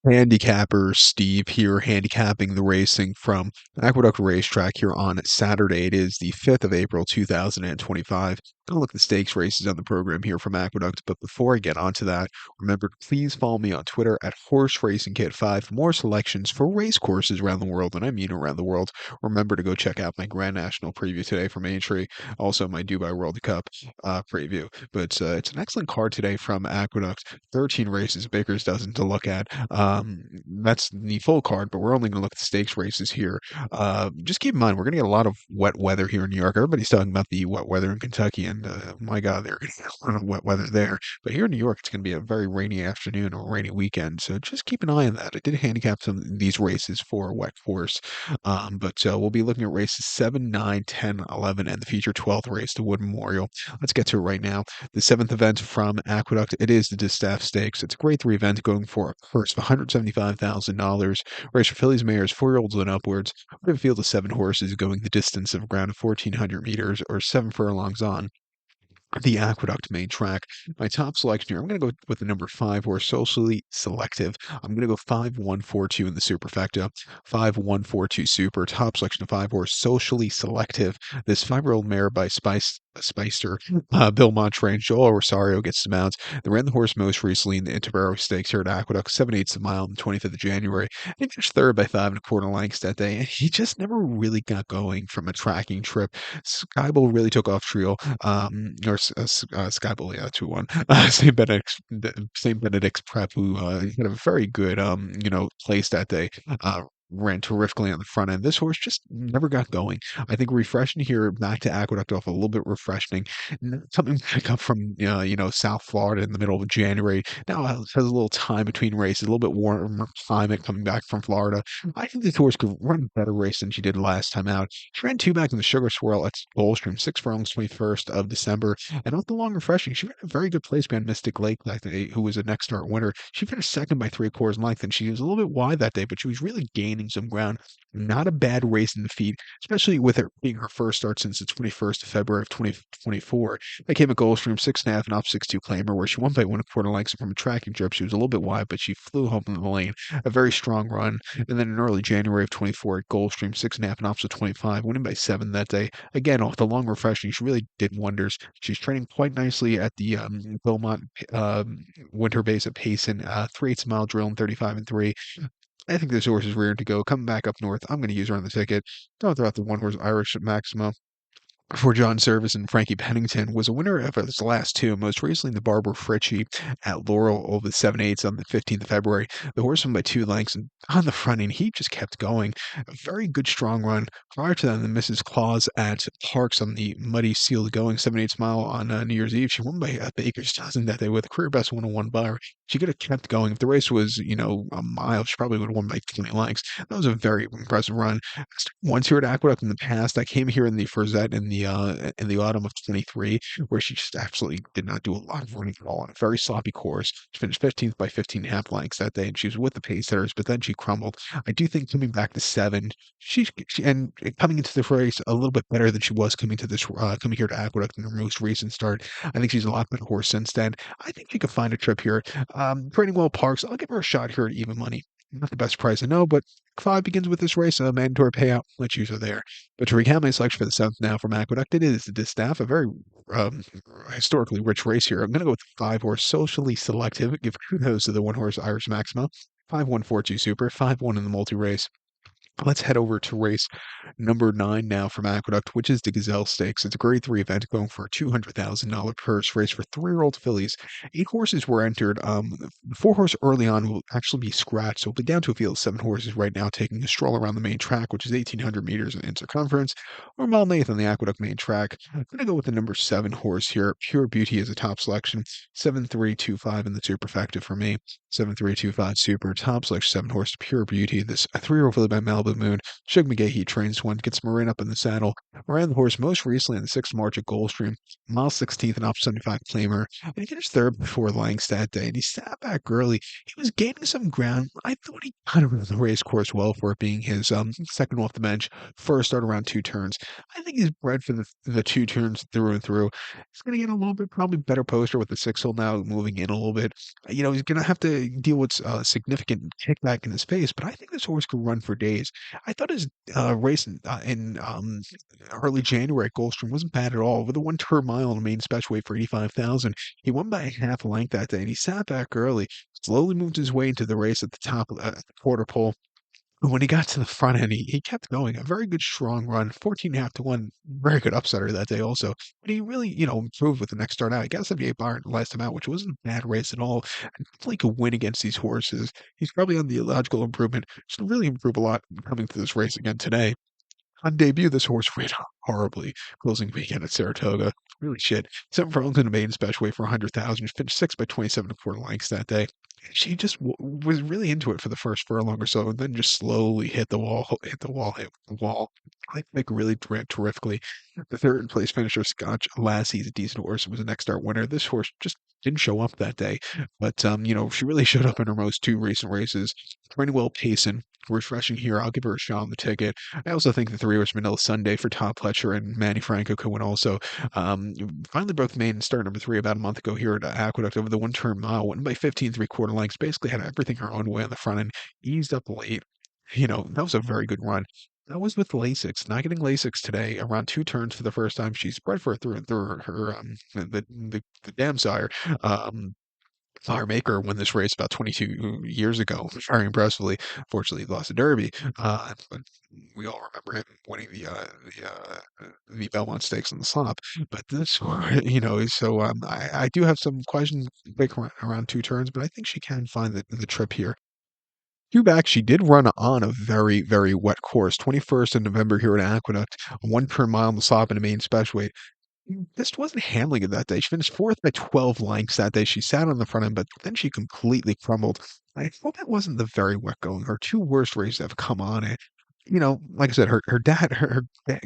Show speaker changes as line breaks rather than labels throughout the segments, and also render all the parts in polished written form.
Handicapper Steve here, handicapping the racing from Aqueduct Racetrack here on Saturday. It is the 5th of April, 2025. Gonna look at the stakes races on the program here from Aqueduct, but before I get onto that, remember to please follow me on Twitter at Horse Racing Kit 5 for more selections for race courses around the world, and I mean around the world. Remember to go check out my Grand National preview today from Aintree, also my Dubai World Cup preview. But it's an excellent card today from Aqueduct. 13 races, Baker's dozen to look at. That's the full card, but we're only going to look at the stakes races here. Just keep in mind, we're going to get a lot of wet weather here in New York. Everybody's talking about the wet weather in Kentucky, and my God, they're going to get a lot of wet weather there. But here in New York, it's going to be a very rainy afternoon or rainy weekend, so just keep an eye on that. I did handicap some of these races for a wet course, but we'll be looking at races 7, 9, 10, 11, and the feature 12th race, the Wood Memorial. Let's get to it right now. The seventh event from Aqueduct, it is the Distaff Stakes. It's a grade 3 event going for a purse of $175,000. Race for fillies, mares, 4-year-olds and upwards. We have a field of 7 horses going the distance of around 1,400 meters or 7 furlongs on the Aqueduct main track. My top selection here, I'm going to go with the number 5 horse, Socially Selective. I'm going to go 5142 in the superfecta, 5142 super. Top selection of 5 horse, Socially Selective. This 5-year-old mare by Spicer, Bill Montre, and Joel Rosario gets the mounts. They ran the horse most recently in the Interboro Stakes here at Aqueduct, 7/8 of a mile on the 25th of January. He finished third by 5 1/4 lengths that day, and he just never really got going from a tracking trip. Skybull really took off trio, or Skybull, yeah, 2-1. St. Benedict's Prep, who had a very good, place that day. Ran terrifically on the front end. This horse just never got going. I think refreshing here back to Aqueduct off a little bit refreshing. Coming back up from South Florida in the middle of January. Now has a little time between races, a little bit warmer climate coming back from Florida. I think this horse could run a better race than she did last time out. She ran 2 back in the Sugar Swirl at Gulfstream, 6 furlongs, 21st of December, and off the long refreshing, she ran a very good place behind Mystic Lake, I think, who was a next start winner. She finished second by 3/4 length, and she was a little bit wide that day, but she was really gaining some ground. Not a bad race in the feed, especially with it being her first start since the 21st of February of 2024. They came at Gulfstream 6.5 and off 6-2 claimer, where she won by 1/4 lengths from a tracking trip. She was a little bit wide, but she flew home in the lane. A very strong run. And then in early January of 24 at Gulfstream, 6.5 and off 25, winning by 7 that day. Again, off the long refreshing, she really did wonders. She's training quite nicely at the Beaumont winter base at Payson, 3/8 mile drill in 35 and 3. I think this horse is rearing to go. Coming back up north, I'm going to use her on the ticket. Don't throw out the 1 horse Irish Maxima for John Service and Frankie Pennington, was a winner of his last 2, most recently the Barbara Fritchie at Laurel over the 7/8 on the 15th of February. The horse won by 2 lengths, and on the front end, he just kept going. A very good strong run. Prior to that, the Mrs. Claus at Parks on the muddy sealed going 7/8 mile on New Year's Eve. She won by Baker's dozen that day with a career best 101 by her. She could have kept going. If the race was, a mile, she probably would have won by 20 lengths. That was a very impressive run. Once here at Aqueduct in the past, I came here in the Furzette in the autumn of 23, where she just absolutely did not do a lot of running at all on a very sloppy course. She finished 15th by 15.5 lengths that day, and she was with the pace setters, but then she crumbled. I do think coming back to 7, she and coming into the race a little bit better than she was coming here to Aqueduct in her most recent start. I think she's a lot better horse since then. I think she could find a trip here. Training well Parks, I'll give her a shot here at even money. Not the best price I know, but 5 begins with this race, a mandatory payout. Let's use her there. But to recap my selection for the 7th now from Aqueduct, it is the Distaff, a very um, historically rich race here. I'm going to go with the 5 horse, Socially Selective. Give kudos to the 1 horse Irish Maxima. 5142 Super, 5-1 in the multi race. Let's head over to race number 9 now from Aqueduct, which is the Gazelle Stakes. It's a grade 3 event going for a $200,000 purse race for 3-year-old fillies. 8 horses were entered. The 4 horse early on will actually be scratched, so we'll be down to a field of 7 horses right now taking a stroll around the main track, which is 1,800 meters in circumference, or mile and 1/8 on the Aqueduct main track. I'm going to go with the number 7 horse here. Pure Beauty is a top selection. 7-3-2-5 in the superfecta for me. 7-3-2-5 super. Top selection 7 horse Pure Beauty. This a 3-year-old filly by Mal Malibu Moon. Shug McGahee trains one, gets Marin up in the saddle. Ran the horse most recently on the 6th March at Gulfstream, mile 16th and off 75 claimer, and he finished third before Langstad Day, and he sat back early. He was gaining some ground. I thought he kind of ran the race course well for it being his second off the bench, first start around 2 turns. I think he's bred for the 2 turns through and through. He's going to get a little bit probably better poster with the 6 hole now moving in a little bit. He's going to have to deal with significant kickback in his pace, but I think this horse could run for days. I thought his race in early January at Gulfstream wasn't bad at all. With a 1 turn mile on the main special weight for 85,000, he won by a half length that day, and he sat back early, slowly moved his way into the race at the top of the quarter pole. When he got to the front end, he kept going. A very good, strong run, 14.5 to 1. Very good upsetter that day, also. But he really, improved with the next start out. He got 78 bar last time out, which wasn't a bad race at all. And definitely could win against these horses. He's probably on the logical improvement. Should really improve a lot coming to this race again today. On debut, this horse ran horribly, closing weekend at Saratoga. Really shit. 7 furlongs in the maiden special weight for 100,000. She finished 6 by 27 and 4 lengths that day. She just was really into it for the first furlong or so, and then just slowly hit the wall, hit the wall, hit the wall. I think really terrifically. The third place finisher, Scotch Lassie's a decent horse, was a next start winner. This horse just didn't show up that day, but she really showed up in her most 2 recent races. Training well, pacing. Refreshing here. I'll give her a shot on the ticket. I also think the 3 horse Manila Sunday for Todd Pletcher and Manny Franco could win also. Finally broke the maiden start number 3 about a month ago here at Aqueduct over the 1 turn mile. Went by 15 3/4 lengths. Basically had everything her own way on the front end. Eased up late. That was a very good run. That was with Lasix. Not getting Lasix today. Around 2 turns for the first time. She's bred for it through and through. Her the dam sire. Our maker won this race about 22 years ago, very impressively. Fortunately, he lost the Derby, but we all remember him winning the Belmont Stakes in the slop. But this, so I do have some questions like around 2 turns, but I think she can find the trip here. Two back, she did run on a very, very wet course. 21st of November here at Aqueduct, a 1 turn mile in the slop in the main special weight. Just wasn't handling it that day. She finished fourth by 12 lengths that day. She sat on the front end, but then she completely crumbled. I hope it wasn't the very wet going. Her 2 worst races have come on it. Like I said, her dad, her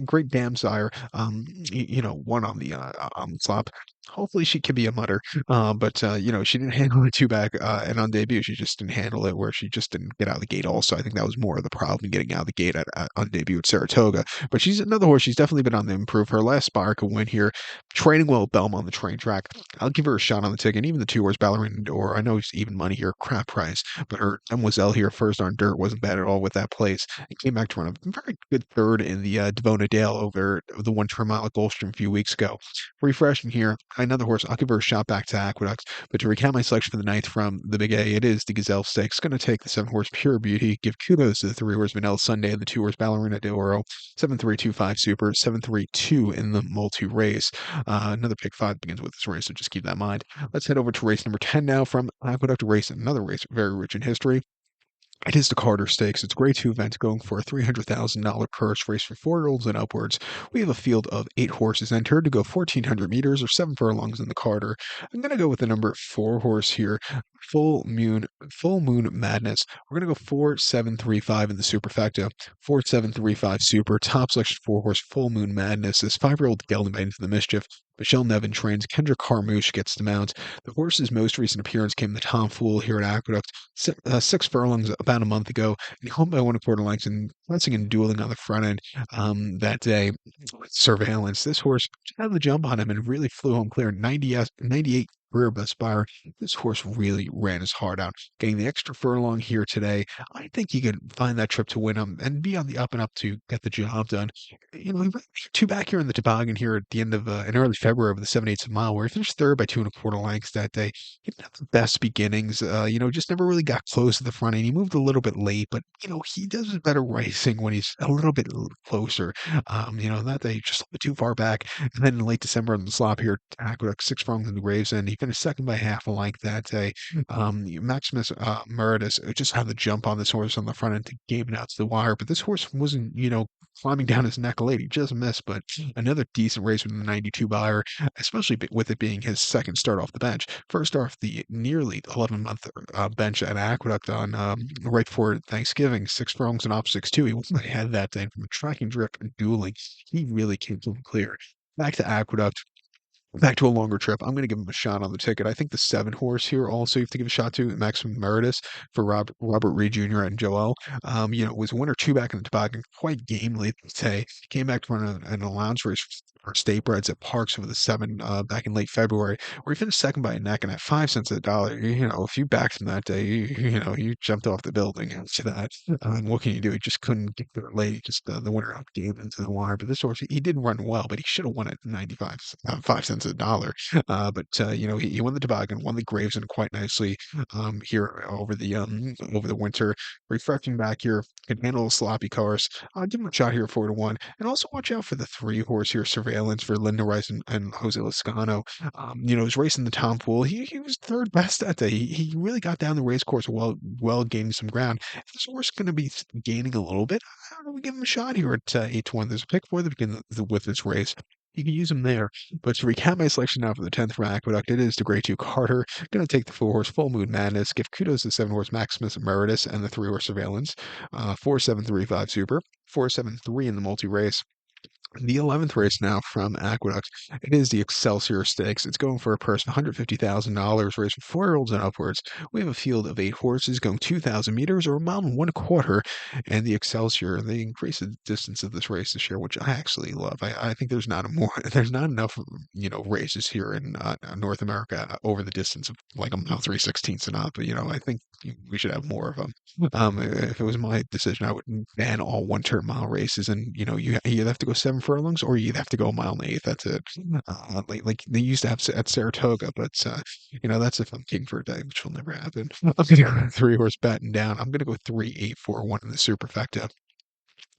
great dam sire, won on the slop. Hopefully she can be a mutter. But she didn't handle it too back. And on debut, she just didn't handle it where she just didn't get out of the gate. Also, I think that was more of the problem getting out of the gate on debut at Saratoga. But she's another horse. She's definitely been on the improve. Her last Spire could win here. Training well at Belmont on the train track. I'll give her a shot on the ticket. Even the 2 horse Ballerina Door. I know it's even money here, crap price. But her Demoiselle here, first on dirt, wasn't bad at all with that place. It came back to run a very good third in the Devona Dale over the 1 turn mile at Gulfstream a few weeks ago. Refreshing here, another horse. I'll give her a shot back to Aqueducts. But to recount my selection for the ninth from the Big A, it is the Gazelle Stakes. Going to take the 7 horse Pure Beauty. Give kudos to the 3 horse Vanilla Sunday and the 2 horse Ballerina de Oro. 7-3-2-5 Super. 7-3-2 in the multi race. Another pick 5 begins with this race, so just keep that in mind. Let's head over to race number 10 now from Aqueduct Racing. Another race very rich in history. It is the Carter Stakes. It's a grade 2 event going for a $300,000 purse race for 4-year-olds and upwards. We have a field of 8 horses entered to go 1,400 meters or 7 furlongs in the Carter. I'm going to go with the number 4 horse here, Full Moon Madness. We're going to go 4-7-3-5 in the superfecta. 4-7-3-5 super. Top selection 4 horse Full Moon Madness. This 5-year-old gelding into the mischief. Michelle Nevin trains. Kendra Carmouche gets the mount. The horse's most recent appearance came the Tom Fool here at Aqueduct. 6 furlongs about a month ago. And he home by 1 1/4 lengths and pressing and dueling on the front end that day. Surveillance. This horse had the jump on him and really flew home clear. 98 career best buyer. This horse really ran his heart out. Getting the extra furlong here today, I think he could find that trip to win him and be on the up and up to get the job done. He ran 2 back here in the toboggan here at the end of in early February of the 7/8 mile, where he finished third by 2 1/4 lengths that day. He didn't have the best beginnings, just never really got close to the front end. He moved a little bit late, but he does better racing when he's a little bit closer. That day just a little bit too far back. And then in late December in the slop here, Aqueduct 6 furlongs in the Gravesend. He finished second by half a length that day. Maximus Meritus just had the jump on this horse on the front end to game it out to the wire, but this horse wasn't, climbing down his neck late. He just missed, but another decent race with the 92 buyer, especially with it being his second start off the bench. First off the nearly 11-month bench at Aqueduct on right before Thanksgiving, 6 furlongs and off 6-2. He wasn't ahead that day from a tracking drift and dueling. He really came through clear. Back to Aqueduct. Back to a longer trip. I'm going to give him a shot on the ticket. I think the 7 horse here also you have to give a shot to Maximum Meritus for Robert Reed Jr. and Joel. Was winner two back in the toboggan, quite gamely today. Came back to run an allowance race for state breds at Parks with the 7 back in late February, where he finished second by a neck and at 5 cents a dollar. If you backed him that day, you jumped off the building after that. What can you do? He just couldn't get there late. Just the winner outgame into the wire. But this horse, he did run well, but he should have won at 95, 5 cents a dollar. He won the toboggan, won the Gravesend quite nicely here over the winter. Refreshing back here, can handle sloppy cars. Give him a shot here 4-1, and also watch out for the 3 horse here, Surveillance for Linda Rice and Jose Lezcano. He was racing the Tom Pool. He was third best that day. He really got down the race course well, gaining some ground. If this horse is going to be gaining a little bit, I don't know, we give him a shot here at 8-1. There's a pick for the begin with this race. You can use him there. But to recap my selection now for the 10th from Aqueduct, it is the Grade 2 Carter. Going to take the 4 horse Full Moon Madness. Give kudos to the 7 horse Maximus Emeritus and the 3 horse Surveillance. 4-7-3-5 Super. 4-7-3 in the multi race. The 11th race now from Aqueduct. It is the Excelsior Stakes. It's going for a purse of $150,000, race for 4-year-olds and upwards. We have a field of 8 horses going 2,000 meters or a mile and 1/4. And the Excelsior, they increase the distance of this race this year, which I actually love. I think there's not there's not enough, races here in North America over the distance of like a mile 3/16 and up. But, I think we should have more of them. If it was my decision, I would ban all 1 turn mile races, and you either have to go 7 furlongs or you have to go a mile and 1/8. That's it. Like they used to have at Saratoga, but that's if I'm king for a day, which will never happen. I'm gonna go 3 horse batting down. I'm gonna go 3-8-4-1 in the superfecta.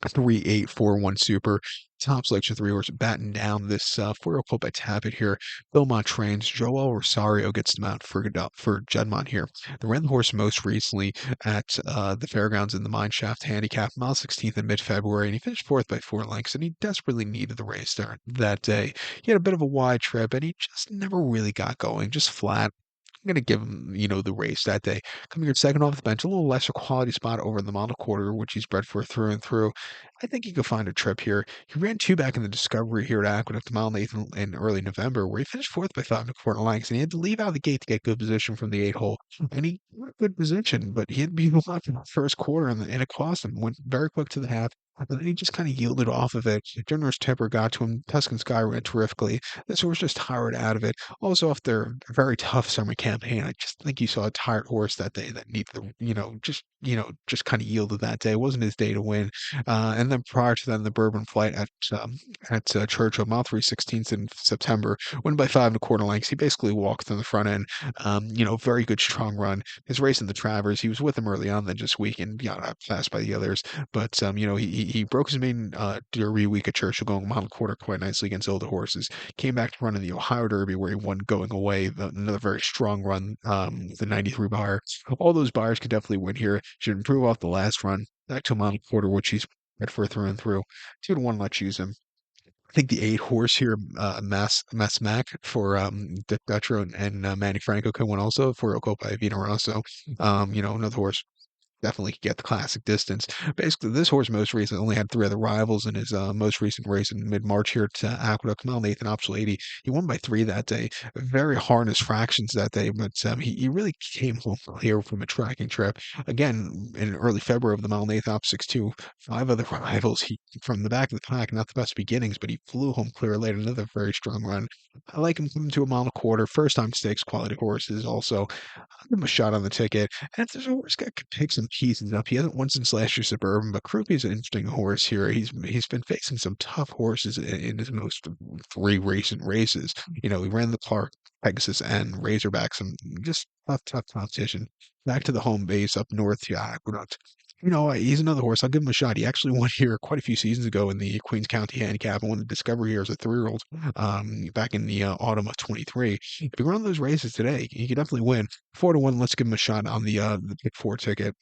3-8-4-1 super. Top selection 3 horse batting down this 4-year-old colt by Tappet here. Beaumont trains. Joel Rosario gets them out for Juddmonte here. They ran the horse most recently at the fairgrounds in the Mine Shaft Handicap, mile 16th in mid-February, and he finished fourth by 4 lengths, and he desperately needed the race there that day. He had a bit of a wide trip, and he just never really got going, just flat. I'm going to give him, the race that day. Coming here second off the bench, a little lesser quality spot over in the Model Quarter, which he's bred for through and through. I think he could find a trip here. He ran 2 back in the Discovery here at Aqueduct, mile and 8th in early November, where he finished fourth by 5 1/4 lengths, and he had to leave out of the gate to get good position from the 8 hole. And he got a good position, but he had to be blocked in the first quarter, and it cost him. Went very quick to the half. And then he just kind of yielded off of it. Generous temper got to him. Tuscan Sky ran terrifically. This horse just tired out of it. Also, after a very tough summer campaign, I just think you saw a tired horse that day that needed the, just kind of yielded that day. It wasn't his day to win. And then prior to that, the Bourbon Flight at Churchill, mile 3/16 in September, won by 5 1/4 lengths. He basically walked in the front end. Very good strong run. His race in the Travers, he was with him early on, then just weakened, got outclassed by the others. But he broke his main Derby week at Churchill, going a mile and a quarter quite nicely against older horses. Came back to run in the Ohio Derby where he won going away. Another very strong run, the 93 buyer. All those buyers could definitely win here. Should improve off the last run. Back to a mile and a quarter, which he's bred for through and through. 2-1, let's use him. I think the 8 horse here, Mass Mac for Dick Dutcher and Manny Franco could win also for Ocopa Vino Rosso. Another horse definitely could get the classic distance. Basically, this horse most recently only had 3 other rivals in his most recent race in mid-March here at Aqueduct, mile and 8th and Optional 80. He won by 3 that day. Very harness fractions that day, but he really came home clear from a tracking trip. Again, in early February of the mile and 8th Op 6-2, 5 other rivals from the back of the pack, not the best beginnings, but he flew home clear late. Another very strong run. I like him coming to a mile and a quarter. First time stakes quality horses also. I'll give him a shot on the ticket. And if there's a horse that could pick some pieces up, he hasn't won since last year's Suburban, but Krupi's an interesting horse here. He's been facing some tough horses in his most 3 recent races. He ran the Clark, Pegasus, and Razorback, some just tough competition. Back to the home base up north to Aqueduct. He's another horse. I'll give him a shot. He actually won here quite a few seasons ago in the Queens County Handicap and won the Discovery here as a 3-year-old back in the autumn of 23. If you run those races today, he could definitely win. 4-1, let's give him a shot on the pick 4 ticket.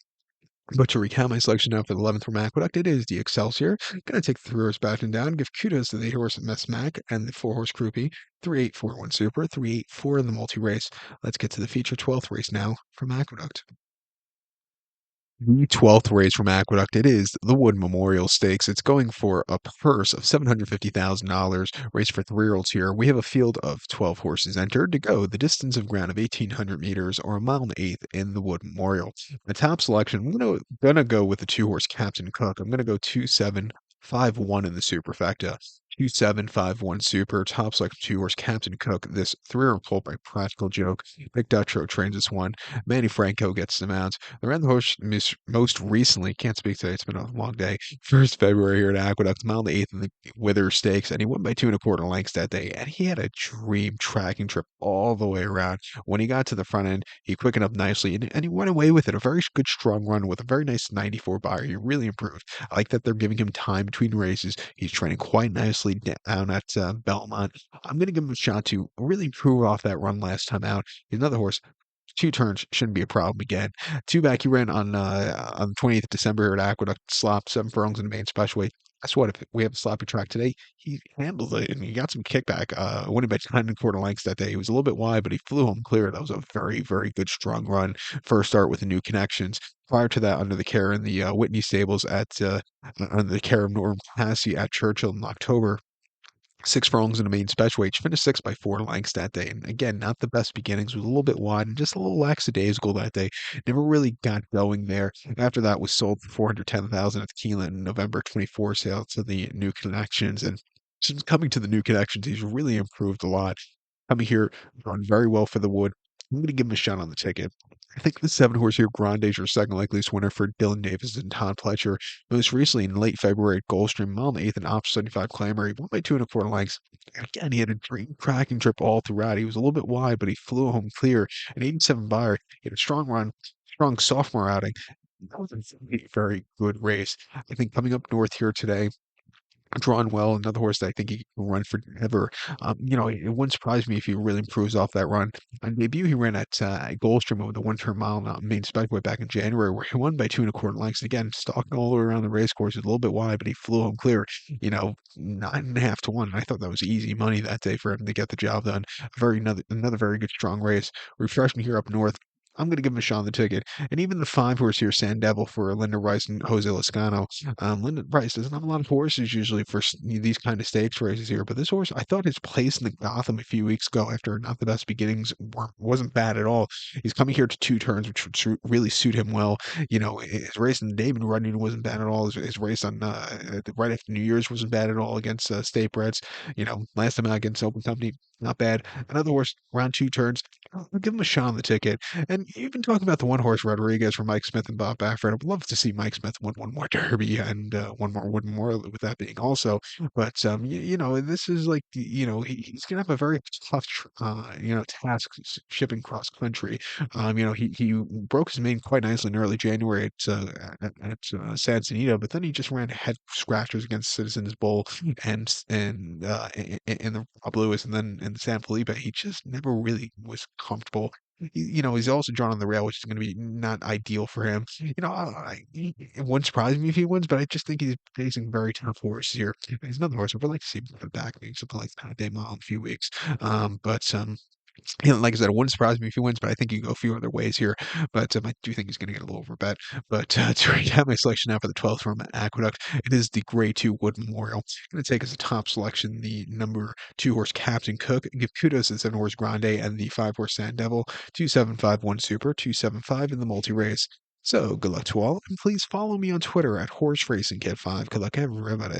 But to recap my selection now for the 11th from Aqueduct, it is the Excelsior. Gonna take the 3 horse back and down. Give kudos to the 8 horse Mess Mac and the 4 horse Croupy. 3-8-4-1 Super, 3-8-4 in the multi race. Let's get to the feature 12th race now from Aqueduct. The 12th race from Aqueduct, it is the Wood Memorial Stakes. It's going for a purse of $750,000. Race for 3-year-olds here. We have a field of 12 horses entered to go the distance of ground of 1,800 meters or a mile and eighth in the Wood Memorial. The top selection, I'm gonna go with the 2 horse Captain Cook. I'm gonna go 2-7-5-1 in the superfecta. 2-7-5-1 super. Top selection 2 horse Captain Cook. This 3-year-old pulled by Practical Joke. Vic Dutro trains this one. Manny Franco gets the mount. The ran the horse most recently, can't speak today, it's been a long day. 1st February here at Aqueduct, mile and eighth in the Wither Stakes, and he won by 2 1/4 lengths that day. And he had a dream tracking trip all the way around. When he got to the front end, he quickened up nicely and he went away with it. A very good, strong run with a very nice 94 bar. He really improved. I like that they're giving him time between races. He's training quite nicely down at Belmont. I'm going to give him a shot to really improve off that run last time out. He's another horse 2 turns shouldn't be a problem again. Two back, he ran on the 20th of December at Aqueduct, slop 7 furlongs in the main special weight. Guess what? If we have a sloppy track today, he handled it and he got some kickback. Winning by 10 1/4 lengths that day. He was a little bit wide, but he flew home clear. That was a very, very good, strong run. First start with the new connections. Prior to that, under the care in the Whitney stables under the care of Norm Passy at Churchill in October. 6 furlongs in the main special weight. She finished 6 by 4 lengths that day. And again, not the best beginnings. Was a little bit wide and just a little lackadaisical that day. Never really got going there. After that, was sold for 410,000 at the Keeneland in November 24 sale to the new connections. And since coming to the new connections, he's really improved a lot. Coming here, run very well for the Wood. I'm going to give him a shot on the ticket. I think the 7 horse here, Grande, is your second likeliest winner for Dylan Davis and Todd Pletcher. Most recently, in late February at Gulfstream, mile and eighth and Op 75 Clamor. He won by 2 1/4 lengths. Again, he had a dream cracking trip all throughout. He was a little bit wide, but he flew home clear. An 87 buyer. He had a strong run, strong sophomore outing. That was a very, very good race. I think coming up north here today, drawn well, another horse that I think he can run forever. It wouldn't surprise me if he really improves off that run. On debut, he ran at Goldstream over the 1 turn mile main speedway back in January, where he won by 2 1/4 lengths. Again, stalking all the way around the race course, was a little bit wide, but he flew home clear. 9.5 to 1. I thought that was easy money that day for him to get the job done. Another very good strong race. Refresh me here up north. I'm going to give him a shot on the ticket. And even the 5 horse here, San Devil for Linda Rice and Jose Lascano. Linda Rice doesn't have a lot of horses usually for these kind of stakes races here, but this horse, I thought his place in the Gotham a few weeks ago after not the best beginnings wasn't bad at all. He's coming here to 2 turns, which would really suit him well. His race in the David running wasn't bad at all. His race on right after New Year's wasn't bad at all against State Breds. Last time out against Open Company, not bad. Another horse around 2 turns. I'll give him a shot on the ticket. And you've been talking about the 1 horse Rodriguez for Mike Smith and Bob Baffert. I would love to see Mike Smith win one more Derby and one more Wood Memorial with that being also. But this is like he's gonna have a very tough task shipping cross country. He broke his main quite nicely in early January at San Antonio, but then he just ran head scratchers against Citizens Bowl and the Rob Lewis, and then in the San Felipe, he just never really was comfortable. He's also drawn on the rail, which is going to be not ideal for him. It wouldn't surprise me if he wins, but I just think he's facing very tough horses here. He's another horse I would like to see him come back, maybe something like Pat Day Mile in a few weeks. Like I said, it wouldn't surprise me if he wins, but I think you go a few other ways here. But I do think he's going to get a little over bet. But to recap my selection now for the 12th from Aqueduct, it is the Grade 2 Wood Memorial. I'm going to take as a top selection the number 2 horse Captain Cook. Give kudos to the 7 horse Grande and the 5 horse Sand Devil. 2-7-5-1 Super, 2-7-5 in the multi race. So good luck to all, and please follow me on Twitter at Horse Racing Kid 5. Good luck, everybody.